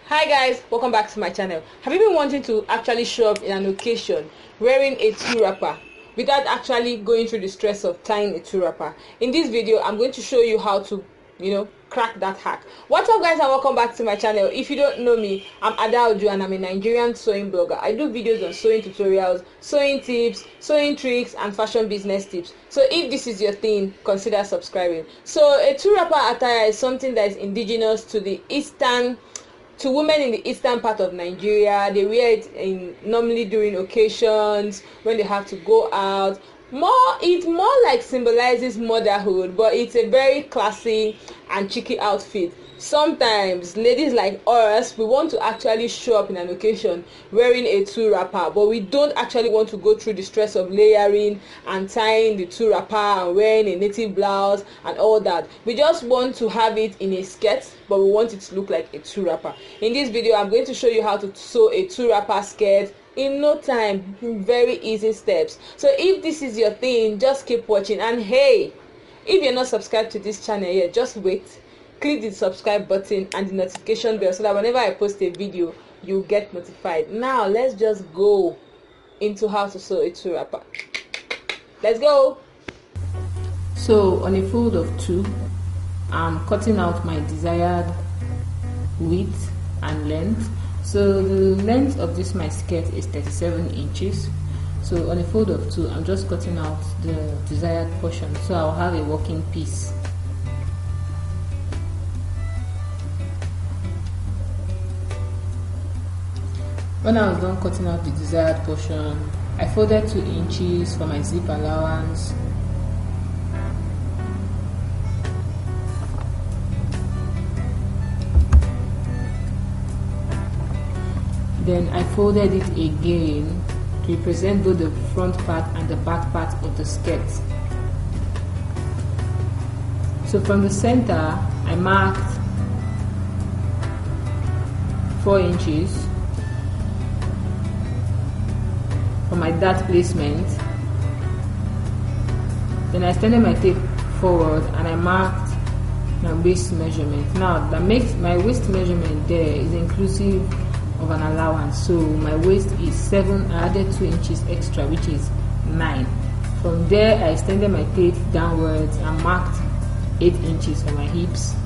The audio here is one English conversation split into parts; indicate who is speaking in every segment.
Speaker 1: Hi guys, welcome back to my channel. Have you been wanting to actually show up in an occasion wearing a tulle wrapper without actually going through the stress of tying a tulle wrapper? In this video, I'm going to show you how to, crack that hack. What's up guys, and welcome back to my channel. If you don't know me, I'm Ada and I'm a Nigerian sewing blogger. I do videos on sewing tutorials, sewing tips, sewing tricks, and fashion business tips. So if this is your thing, consider subscribing. So a tulle wrapper attire is something that is indigenous to women in the eastern part of Nigeria. They wear it normally during occasions when they have to go out. It more like symbolizes motherhood, but it's a very classy and cheeky outfit. Sometimes ladies like us, we want to actually show up in an occasion wearing a tulle wrapper, but we don't actually want to go through the stress of layering and tying the tulle wrapper and wearing a native blouse and all that. We just want to have it in a skirt, but we want it to look like a tulle wrapper. In this video, I'm going to show you how to sew a tulle wrapper skirt in no time, very easy steps. So if this is your thing, just keep watching. And hey, if you're not subscribed to this channel yet, just wait, click the subscribe button and the notification bell so that whenever I post a video, you get notified. Now let's just go into how to sew a tulle wrapper. Let's go. So on a fold of 2, I'm cutting out my desired width and length. So the length of my skirt is 37 inches. So on a fold of 2, I'm just cutting out the desired portion, so I'll have a working piece. When I was done cutting out the desired portion, I folded 2 inches for my zip allowance. Then I folded it again to represent both the front part and the back part of the skirt. So from the center, I marked 4 inches for my dart placement. Then I extended my tape forward and I marked my waist measurement. Now that makes my waist measurement there is inclusive of an allowance, so my waist is 7. I added 2 inches extra, which is 9. From there, I extended my tape downwards and marked 8 inches for my hips.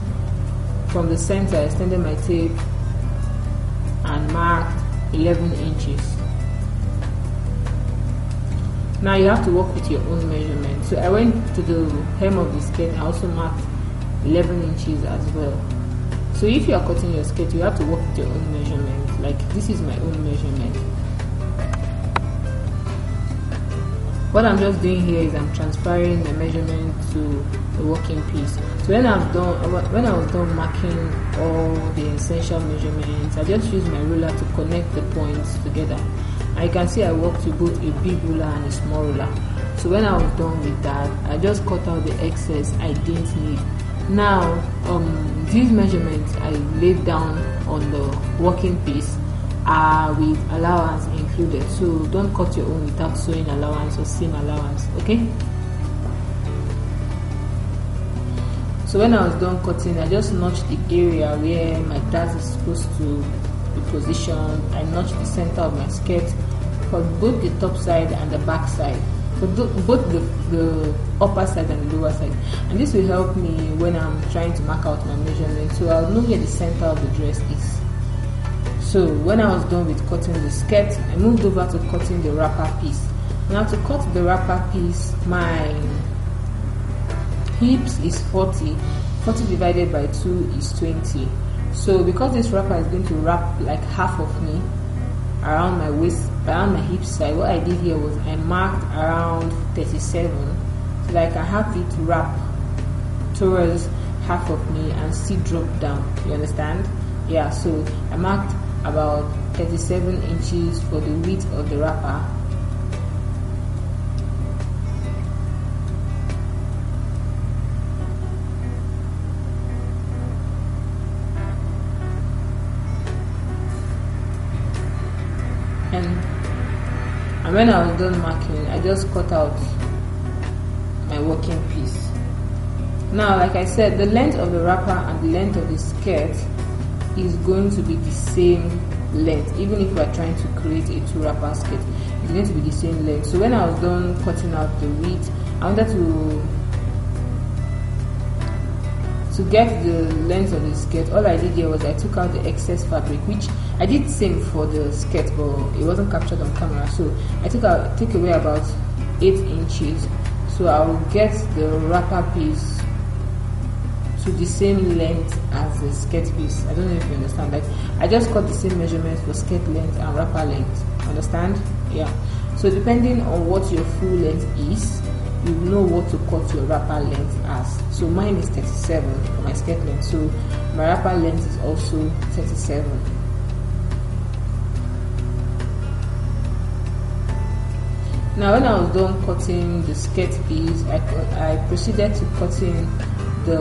Speaker 1: From the center, I extended my tape and marked 11 inches. Now you have to work with your own measurement. So I went to the hem of the skirt. I also marked 11 inches as well. So if you are cutting your skirt, you have to work with your own measurement. Like this is my own measurement. What I'm just doing here is I'm transferring the measurement to the working piece. So when I was done marking all the essential measurements, I just used my ruler to connect the points together. And you can see I worked with both a big ruler and a small ruler. So when I was done with that, I just cut out the excess I didn't need. Now, these measurements I laid down on the working piece are with allowance included. So don't cut your own without sewing allowance or seam allowance, okay? So when I was done cutting, I just notched the area where my dart is supposed to be positioned. I notched the center of my skirt for both the top side and the back side. For both the upper side and the lower side, and this will help me when I'm trying to mark out my measurement, so I'll know where the center of the dress is. So when I was done with cutting the skirt, I moved over to cutting the wrapper piece. Now to cut the wrapper piece, my hips is 40 divided by 2 is 20. So because this wrapper is going to wrap like half of me around my waist, around my hip side, what I did here was I marked around 37 so that I can have it wrap towards half of me and still drop down. You understand? Yeah, so I marked about 37 inches for the width of the wrapper. And when I was done marking, I just cut out my working piece. Now, like I said, the length of the wrapper and the length of the skirt is going to be the same length. Even if we are trying to create a 2 wrapper skirt, it's going to be the same length. So when I was done cutting out the width, I wanted to get the length of the skirt. All I did here was I took out the excess fabric, which I did same for the skirt, but it wasn't captured on camera. So I took away about 8 inches. So I will get the wrapper piece to the same length as the skirt piece. I don't know if you understand. Like, I just cut the same measurements for skirt length and wrapper length. Understand? Yeah. So depending on what your full length is, you know what to cut your wrapper length as. So mine is 37 for my skirt length, so my wrapper length is also 37. Now when I was done cutting the skirt piece, I proceeded to cutting the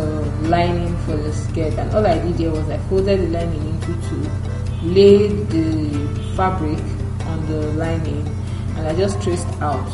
Speaker 1: lining for the skirt, and all I did here was I folded the lining into 2, laid the fabric on the lining, and I just traced out.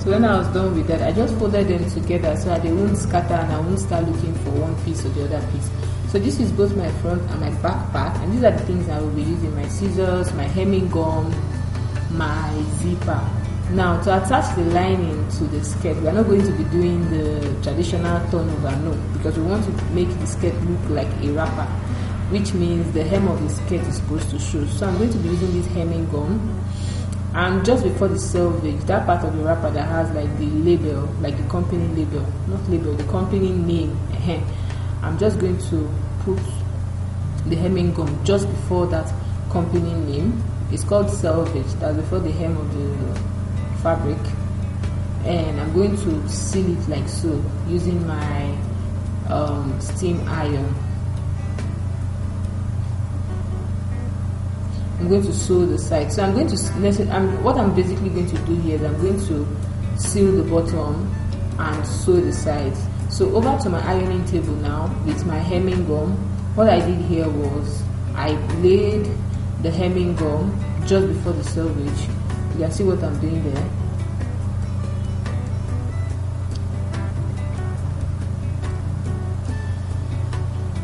Speaker 1: So when I was done with that, I just folded them together so that they won't scatter and I won't start looking for one piece or the other piece. So this is both my front and my back part, and these are the things I will be using: my scissors, my hemming gum, my zipper. Now to attach the lining to the skirt, we are not going to be doing the traditional turnover, no, because we want to make the skirt look like a wrapper, which means the hem of the skirt is supposed to show. So I'm going to be using this hemming gum. And just before the selvage, that part of the wrapper that has like the label, like the company label, not label, the company name, I'm just going to put the hemming gum just before that company name. It's called selvage, that's before the hem of the fabric, and I'm going to seal it like so using my steam iron. I'm going to sew the side. So I'm going to what I'm basically going to do here is I'm going to seal the bottom and sew the sides. So over to my ironing table now with my hemming gum. What I did here was I laid the hemming gum just before the selvage. You can see what I'm doing there.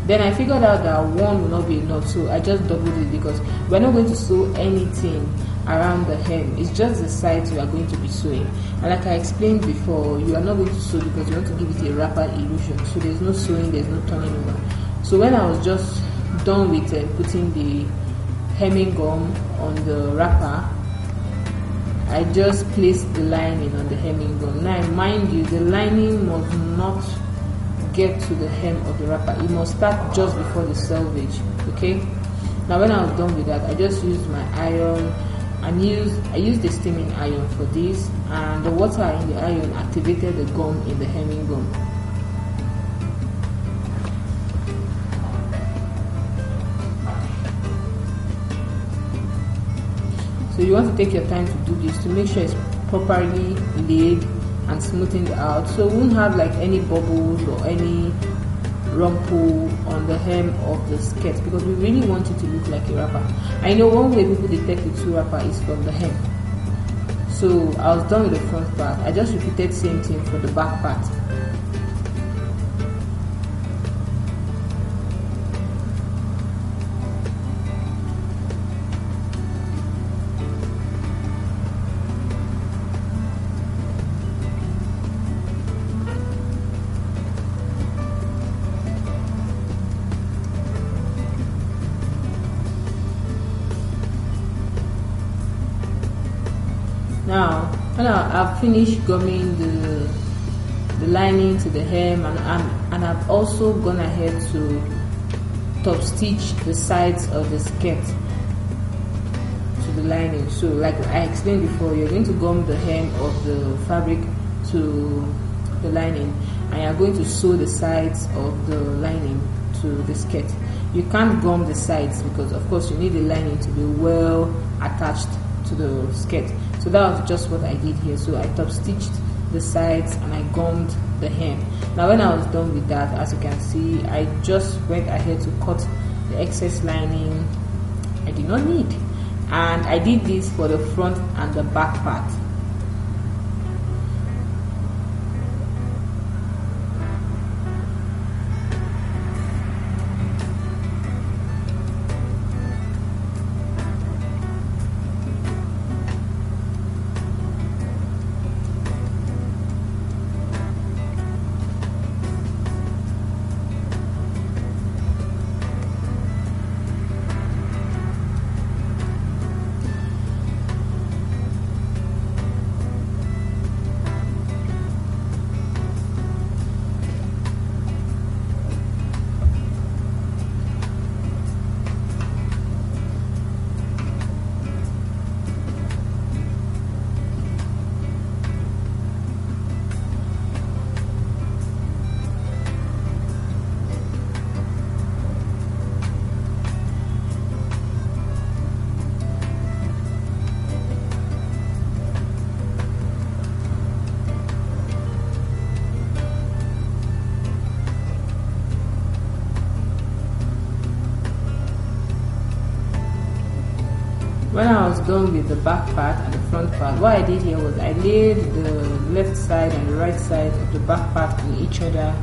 Speaker 1: Then I figured out that one will not be enough, so I just doubled it, because we're not going to sew anything around the hem. It's just the sides we are going to be sewing. And like I explained before, you are not going to sew because you want to give it a wrapper illusion. So there's no sewing, there's no turning over. So when I was just done with putting the hemming gum on the wrapper, I just placed the lining on the hemming gum. Now mind you, the lining must not get to the hem of the wrapper. It must start just before the selvage. Okay, now when I was done with that, I just used my iron and I used the steaming iron for this, and the water in the iron activated the gum in the hemming gum. So you want to take your time to do this to make sure it's properly laid and smoothened out, so we won't have like any bubbles or any rumple on the hem of the skirt, because we really want it to look like a wrapper. I know one way people detect the 2 wrapper is from the hem. So I was done with the front part. I just repeated same thing for the back part. Now, when I've finished gumming the lining to the hem, and I've also gone ahead to top stitch the sides of the skirt to the lining. So like I explained before, you're going to gum the hem of the fabric to the lining, and you're going to sew the sides of the lining to the skirt. You can't gum the sides because of course you need the lining to be well attached to the skirt. So that was just what I did here. So I top stitched the sides and I gummed the hem. Now when I was done with that, as you can see, I just went ahead to cut the excess lining I did not need, and I did this for the front and the back part. When I was done with the back part and the front part, what I did here was I laid the left side and the right side of the back part on each other,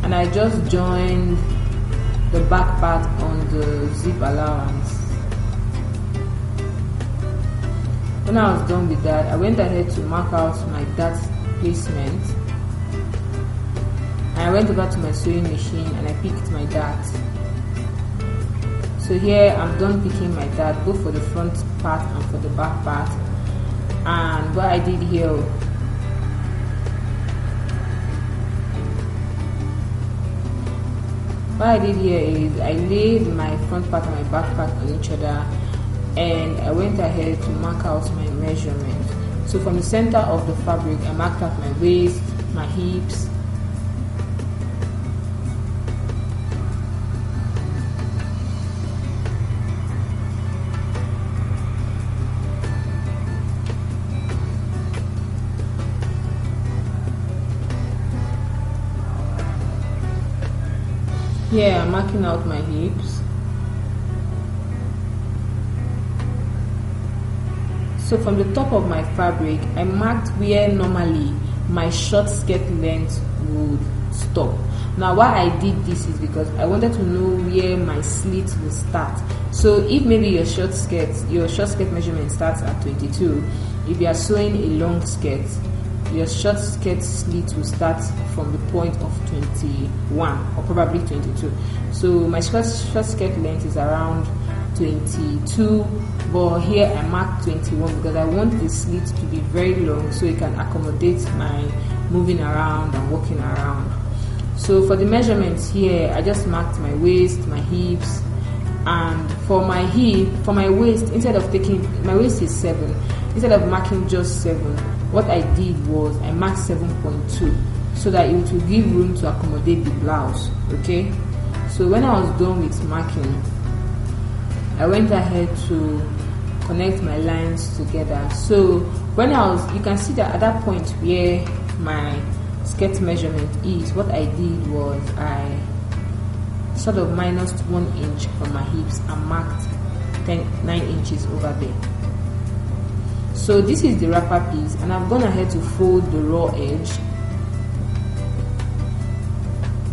Speaker 1: and I just joined the back part on the zip allowance. When I was done with that, I went ahead to mark out my dart placement. And I went over to my sewing machine and I picked my dart. So here I'm done picking my dart, both for the front part and for the back part. And what I did here, is I laid my front part and my back part on each other, and I went ahead to mark out my measurement. So from the center of the fabric, I marked out my waist, my hips, here I'm marking out my hips. So from the top of my fabric, I marked where normally my short skirt length would stop. Now why I did this is because I wanted to know where my slit will start. So if maybe your short skirt measurement starts at 22, if you are sewing a long skirt, your short skirt slit will start from the point of 21 or probably 22. So my short skirt length is around 22, but here I marked 21 because I want the slit to be very long so it can accommodate my moving around and walking around. So for the measurements here, I just marked my waist, my hips, and for my waist, instead of taking, my waist is 7, instead of marking just 7, what I did was I marked 7.2 so that it will give room to accommodate the blouse. Okay, so when I was done with marking, I went ahead to connect my lines together. So when you can see that at that point where my skirt measurement is, what I did was I sort of minus 1 inch from my hips and marked 9 inches over there. So this is the wrapper piece, and I've gone ahead to fold the raw edge.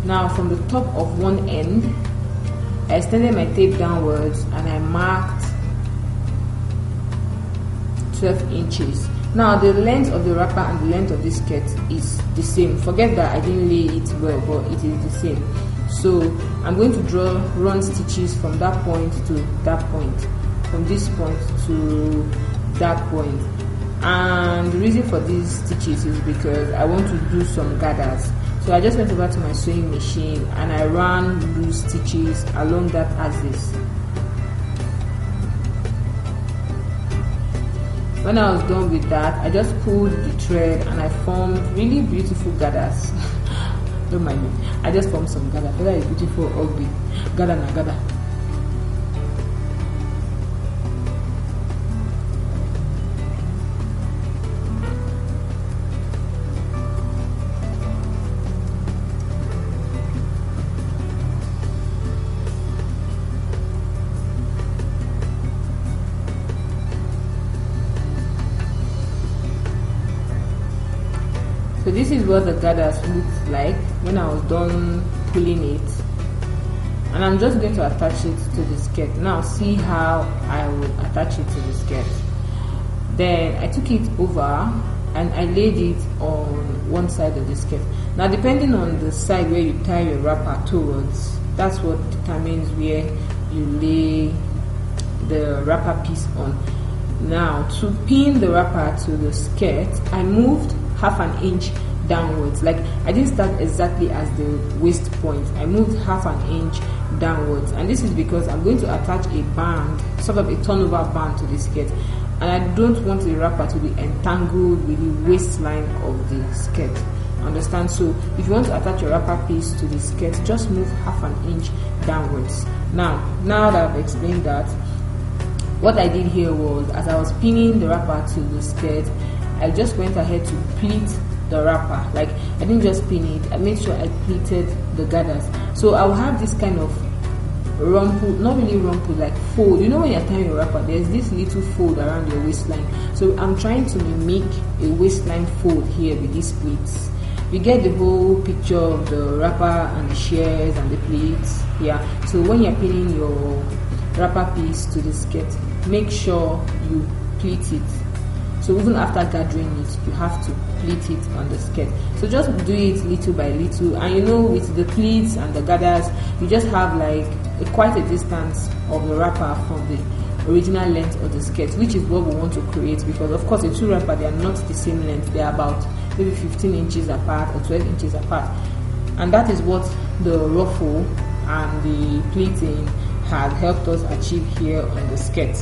Speaker 1: Now from the top of one end, I extended my tape downwards and I marked 12 inches. Now the length of the wrapper and the length of this skirt is the same. Forget that I didn't lay it well, but it is the same. So I'm going to run stitches from that point to that point, from this point to that point. And the reason for these stitches is because I want to do some gathers. So I just went over to my sewing machine and I ran loose stitches along that axis. When I was done with that, I just pulled the thread and I formed really beautiful gathers. Don't mind me, I just formed some gathers. Whether it's beautiful or ugly, gather na gather. this is what the gathers looked like when I was done pulling it, and I'm just going to attach it to the skirt. Now see how I will attach it to the skirt. Then I took it over and I laid it on one side of the skirt. Now depending on the side where you tie your wrapper towards, that's what determines where you lay the wrapper piece on. Now to pin the wrapper to the skirt, I moved half an inch downwards. Like I didn't start exactly as the waist point, I moved half an inch downwards, and this is because I'm going to attach a band, sort of a turnover band to the skirt, and I don't want the wrapper to be entangled with the waistline of the skirt. Understand? So if you want to attach your wrapper piece to the skirt, just move half an inch downwards. Now that I've explained that, what I did here was, as I was pinning the wrapper to the skirt, I just went ahead to pleat the wrapper. Like I didn't just pin it, I made sure I pleated the gathers. So I will have this kind of rumple, not really rumple, like fold. You know when you're tying your wrapper, there's this little fold around your waistline. So I'm trying to mimic a waistline fold here with these pleats. You get the whole picture of the wrapper and the shears and the pleats. Yeah. So when you're pinning your wrapper piece to the skirt, make sure you pleat it. So even after gathering it, you have to pleat it on the skirt. So just do it little by little, and you know, with the pleats and the gathers, you just have like quite a distance of the wrapper from the original length of the skirt, which is what we want to create, because of course the two wrapper, they are not the same length. They are about maybe 15 inches apart or 12 inches apart, and that is what the ruffle and the pleating had helped us achieve here on the skirt.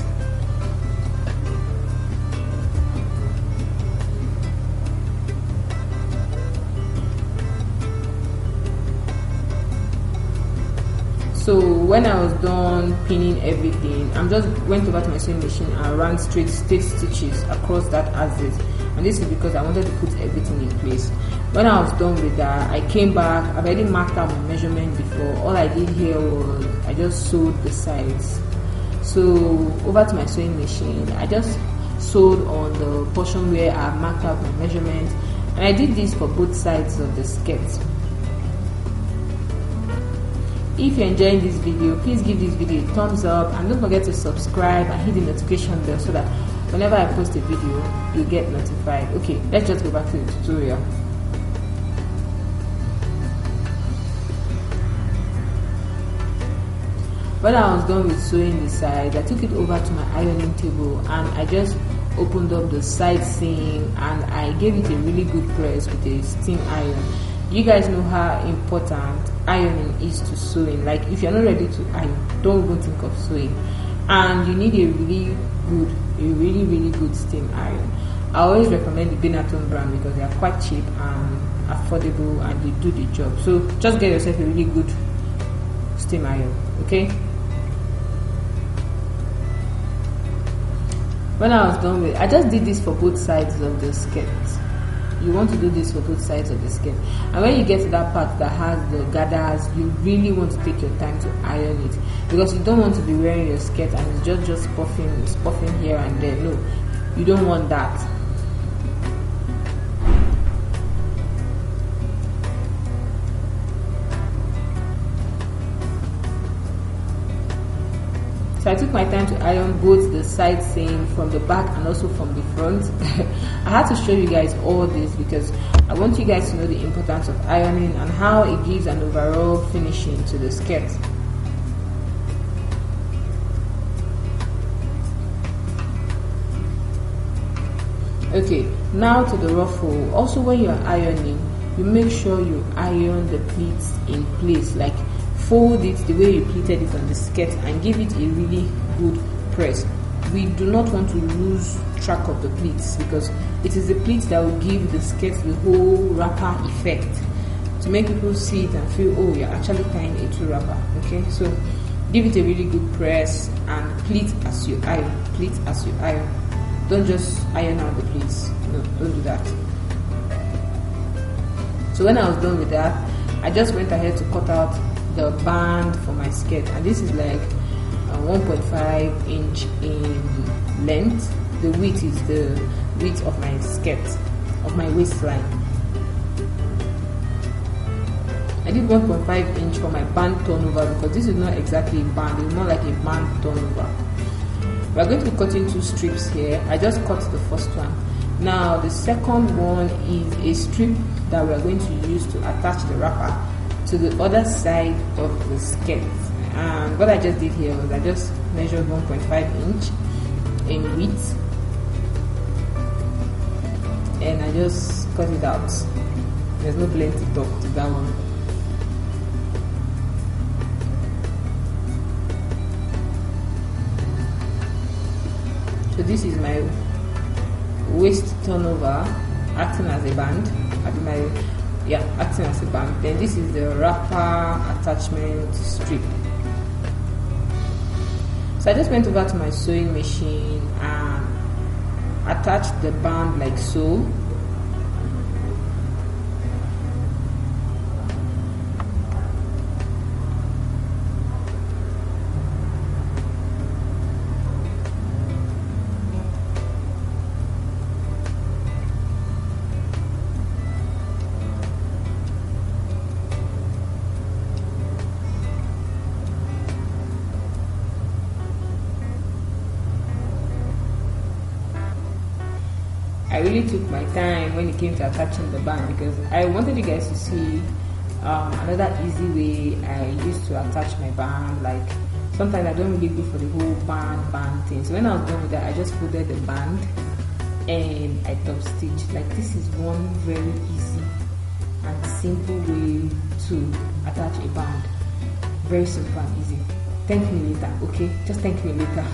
Speaker 1: So when I was done pinning everything, I just went over to my sewing machine and ran straight stitches across that axis, and this is because I wanted to put everything in place. When I was done with that, I came back. I've already marked out my measurement before. All I did here was I just sewed the sides. So over to my sewing machine, I just sewed on the portion where I marked out my measurement, and I did this for both sides of the skirt. If you're enjoying this video, please give this video a thumbs up, and don't forget to subscribe and hit the notification bell so that whenever I post a video, you get notified. Okay, let's just go back to the tutorial. When I was done with sewing the sides, I took it over to my ironing table and I just opened up the side seam and I gave it a really good press with a steam iron. You guys know how important ironing is to sewing. Like if you're not ready to iron, don't even think of sewing. And you need a really good steam iron. I always recommend the Benetton brand because they are quite cheap and affordable and they do the job. So just get yourself a really good steam iron, okay? When I was done with, I just did this for both sides of the skirt. You want to do this for both sides of the skirt, and when you get to that part that has the gathers, you really want to take your time to iron it, because you don't want to be wearing your skirt and it's just puffing here and there. No, you don't want that. So I took my time to iron both the side seam from the back and also from the front. I had to show you guys all this because I want you guys to know the importance of ironing and how it gives an overall finishing to the skirt. Okay, now to the ruffle. Also, when you're ironing, you make sure you iron the pleats in place, like fold it the way you pleated it on the skirt and give it a really good press. We do not want to lose track of the pleats because it is the pleats that will give the skirt the whole wrapper effect, to make people see it and feel, oh, you're actually tying a true wrapper. Okay, so give it a really good press and pleat as you iron. Pleat as you iron. Don't just iron out the pleats. No, don't do that. So when I was done with that, I just went ahead to cut out the band for my skirt, and this is like 1.5 inch in length. The width is the width of my skirt, of my waistline. did 1.5 inch for my band turnover because this is not exactly a band, it's more like a band turnover. We are going to be cutting 2 strips here. I just cut the first one. Now the second one is a strip that we are going to use to attach the wrapper to the other side of the skirt. And what I just did here was I just measured 1.5 inch in width and I just cut it out. There's no plenty top to that one. So this is my waist turnover acting as a band. Acting as a band. Then this is the wrapper attachment strip. So I just went over to my sewing machine and attached the band like so. I really took my time when it came to attaching the band because I wanted you guys to see another easy way I used to attach my band. Like sometimes I don't really go for the whole band thing. So when I was done with that, I just folded the band and I top stitched. Like this is one very easy and simple way to attach a band. Very simple and easy. Thank me later, okay? Just thank me later.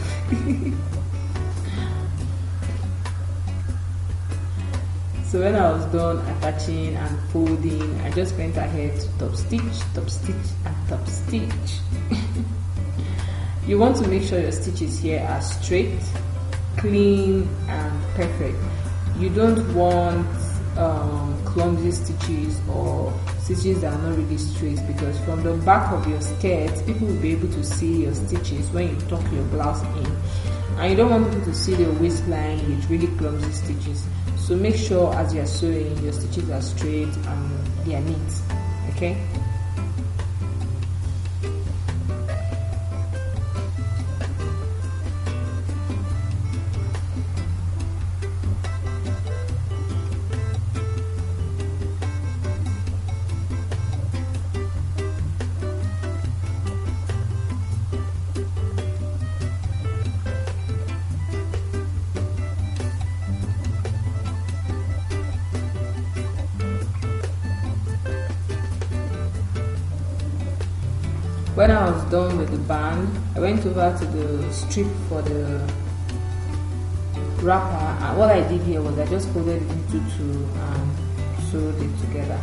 Speaker 1: So when I was done attaching and folding, I just went ahead to top stitch, and top stitch. You want to make sure your stitches here are straight, clean, and perfect. You don't want clumsy stitches or stitches that are not really straight, because from the back of your skirt, people will be able to see your stitches when you tuck your blouse in. And you don't want people to see the waistline with really clumsy stitches. So make sure as you are sewing, your stitches are straight and they are neat, okay? When I was done with the band, I went over to the strip for the wrapper, and what I did here was I just folded it into 2 and sewed it together.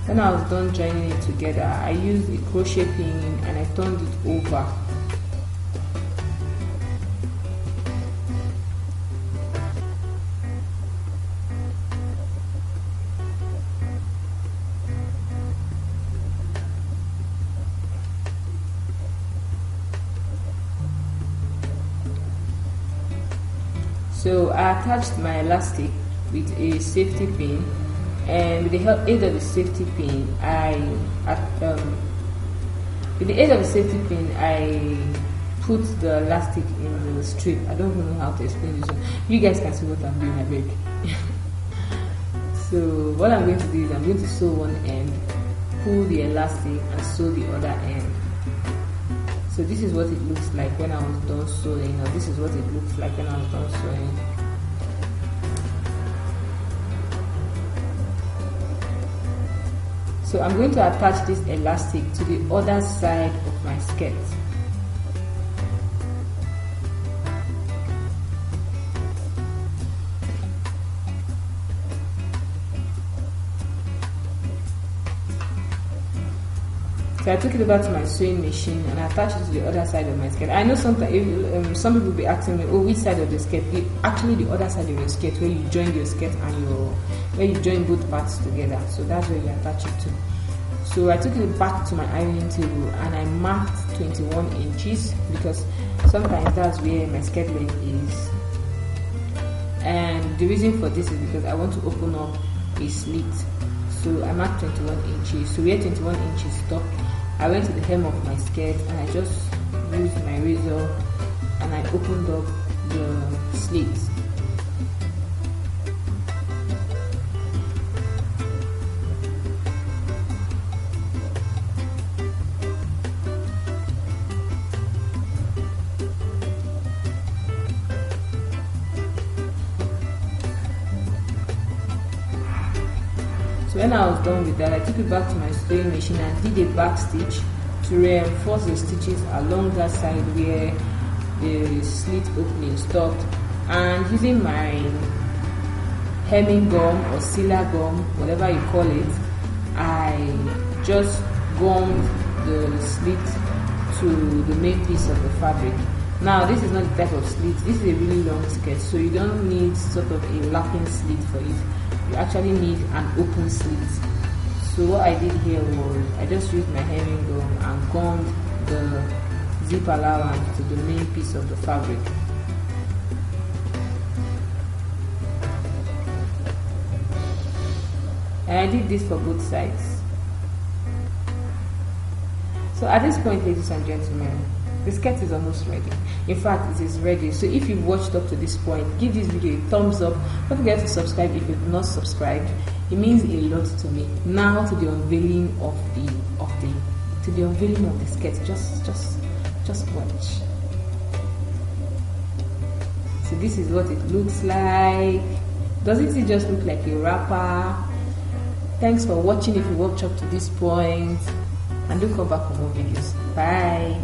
Speaker 1: When I was done joining it together, I used a crochet pin and I turned it over. So I attached my elastic with a safety pin, and with the aid of the safety pin, I put the elastic in the strip. I don't even know how to explain this one. You guys can see what I'm doing, I beg. So what I'm going to do is I'm going to sew one end, pull the elastic, and sew the other end. So this is what it looks like when I was done sewing, or this is what it looks like when I was done sewing. So I'm going to attach this elastic to the other side of my skirt. So I took it over to my sewing machine and I attached it to the other side of my skirt. I know sometimes some people will be asking me, oh, which side of the skirt? Actually, the other side of your skirt, where you join your skirt and where you join both parts together. So that's where you attach it to. So I took it back to my ironing table and I marked 21 inches because sometimes that's where my skirt length is. And the reason for this is because I want to open up a slit. So I marked 21 inches. So where 21 inches stopped, I went to the hem of my skirt and I just used my razor and I opened up the slit. So when I was done with that, I took it back to my sewing machine and did a back stitch to reinforce the stitches along that side where the slit opening stopped, and using my hemming gum or sealer gum, whatever you call it, I just gummed the slit to the main piece of the fabric. Now this is not the type of slit, this is a really long skirt, so you don't need sort of a lapping slit for it. You actually need an open slit. So what I did here was I just used my hemming gum and gummed the zip allowance to the main piece of the fabric. And I did this for both sides. So at this point, ladies and gentlemen, the skirt is almost ready. In fact, it is ready. So if you've watched up to this point, give this video a thumbs up. Don't forget to subscribe if you've not subscribed. It means a lot to me. Now to the unveiling of the skirt. Just watch. So this is what it looks like. Doesn't it just look like a wrapper? Thanks for watching if you watched up to this point. And do come back for more videos. Bye.